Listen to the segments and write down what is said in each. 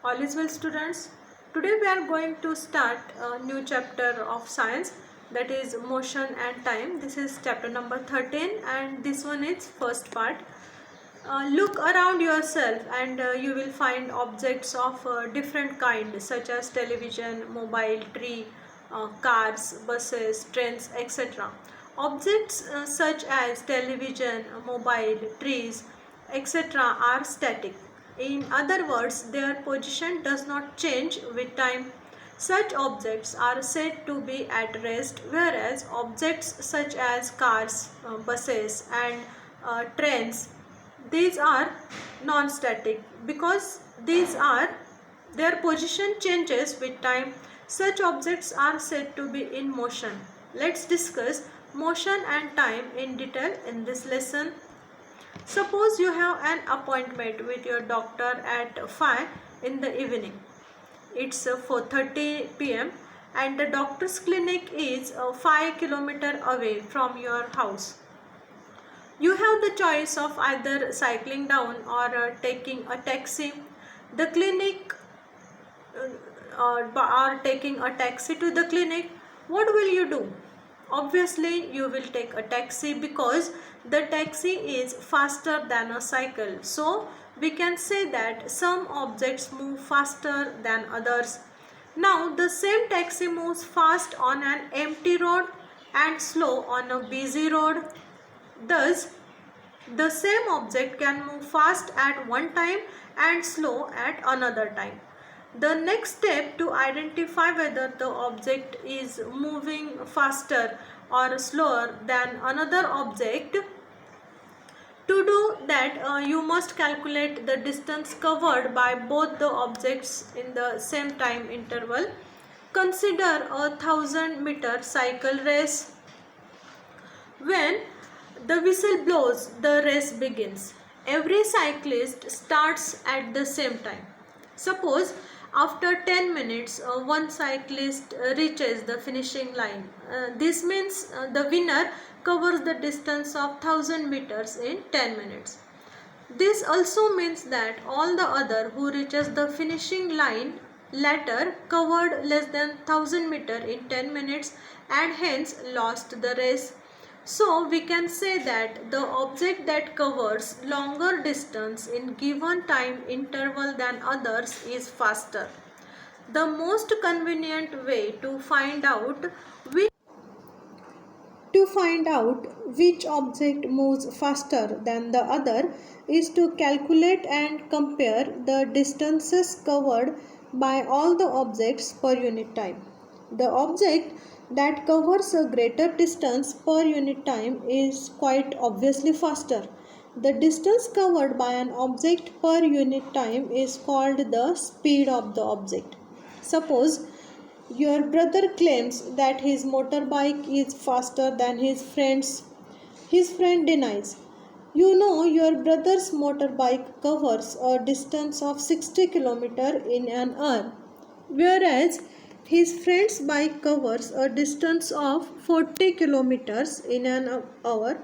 All is well, students. Today we are going to start a new chapter of science, that is motion and time. This is chapter number 13 and this one is first part. Look around yourself and you will find objects of different kind such as television, mobile, tree, cars, buses, trains, etc. Objects such as television, mobile, trees, etc. are static. In other words, their position does not change with time. Such objects are said to be at rest, whereas objects such as cars, buses, and trains, these are non-static because their position changes with time. Such objects are said to be in motion. Let's discuss motion and time in detail in this lesson. Suppose you have an appointment with your doctor at 5 in the evening. It's 4:30 p.m. and the doctor's clinic is 5 kilometers away from your house. You have the choice of either cycling down or taking a taxi. The clinic or taking a taxi to the clinic. What will you do? Obviously, you will take a taxi because the taxi is faster than a cycle. So, we can say that some objects move faster than others. Now, the same taxi moves fast on an empty road and slow on a busy road. Thus, the same object can move fast at one time and slow at another time. The next step to identify whether the object is moving faster or slower than another object. To do that, you must calculate the distance covered by both the objects in the same time interval. Consider a 1,000-meter cycle race. When the whistle blows, the race begins. Every cyclist starts at the same time. Suppose after 10 minutes, one cyclist reaches the finishing line. This means the winner covers the distance of 1,000 meters in 10 minutes. This also means that all the other who reaches the finishing line later covered less than 1,000 meter in 10 minutes and hence lost the race. So we can say that the object that covers longer distance in given time interval than others is faster. The most convenient way to find out which object moves faster than the other is to calculate and compare the distances covered by all the objects per unit time. The object that covers a greater distance per unit time is quite obviously faster. The distance covered by an object per unit time is called the speed of the object. Suppose your brother claims that his motorbike is faster than his friend's. His friend denies. You know your brother's motorbike covers a distance of 60 km in an hour, whereas his friend's bike covers a distance of 40 kilometers in an hour.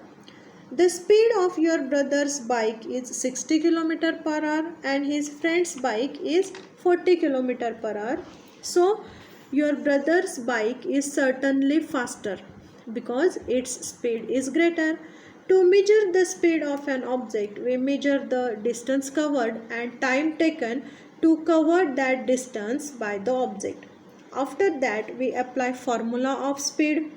The speed of your brother's bike is 60 km per hour and his friend's bike is 40 km per hour. So, your brother's bike is certainly faster because its speed is greater. To measure the speed of an object, we measure the distance covered and time taken to cover that distance by the object. After that, we apply formula of speed.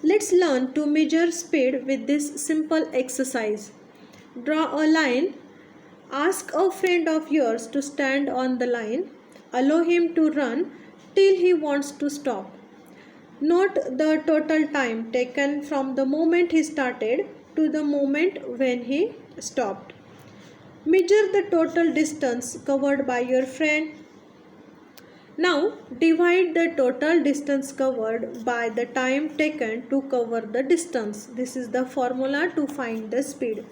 Let's learn to measure speed with this simple exercise. Draw a line. Ask a friend of yours to stand on the line. Allow him to run till he wants to stop. Note the total time taken from the moment he started to the moment when he stopped. Measure the total distance covered by your friend. Now divide the total distance covered by the time taken to cover the distance. This is the formula to find the speed.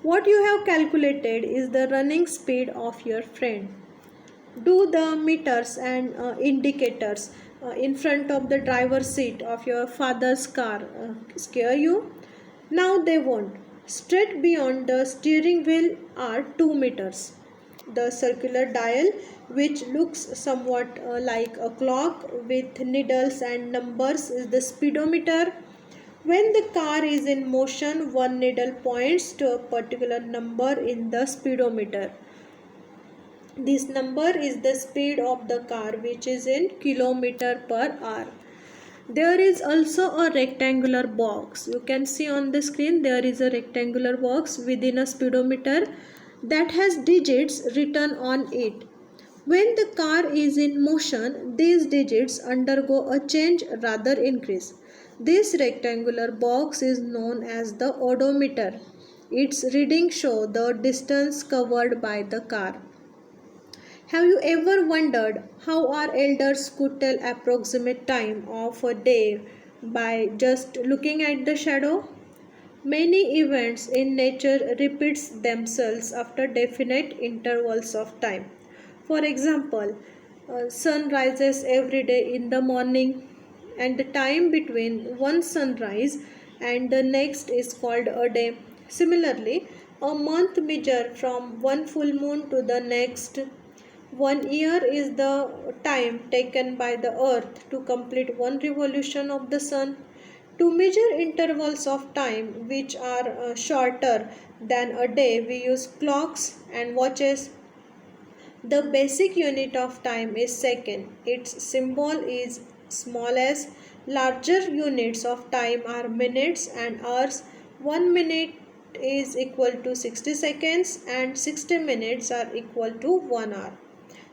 What you have calculated is the running speed of your friend. Do the meters and indicators in front of the driver's seat of your father's car scare you? Now they won't. Straight beyond the steering wheel are 2 meters. The circular dial, which looks somewhat like a clock with needles and numbers, is the speedometer. When the car is in motion, one needle points to a particular number in the speedometer. This number is the speed of the car, which is in kilometer per hour. There is also a rectangular box. You can see on the screen there is a rectangular box within a speedometer that has digits written on it. When the car is in motion, these digits undergo a change, rather increase. This rectangular box is known as the odometer. Its readings show the distance covered by the car. Have you ever wondered how our elders could tell approximate time of a day by just looking at the shadow? Many events in nature repeats themselves after definite intervals of time. For example, sun rises every day in the morning, and the time between one sunrise and the next is called a day. Similarly, a month measures from one full moon to the next. 1 year is the time taken by the earth to complete one revolution of the sun. To measure intervals of time which are shorter than a day, we use clocks and watches. The basic unit of time is second. Its symbol is small s. Larger units of time are minutes and hours. 1 minute is equal to 60 seconds and 60 minutes are equal to 1 hour.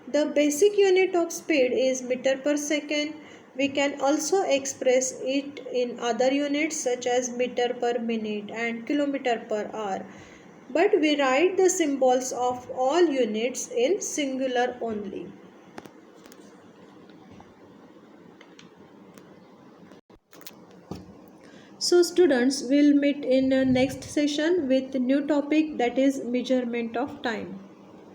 The basic unit of speed is meter per second. We can also express it in other units such as meter per minute and kilometer per hour. But we write the symbols of all units in singular only. So students will meet in a next session with new topic, that is measurement of time.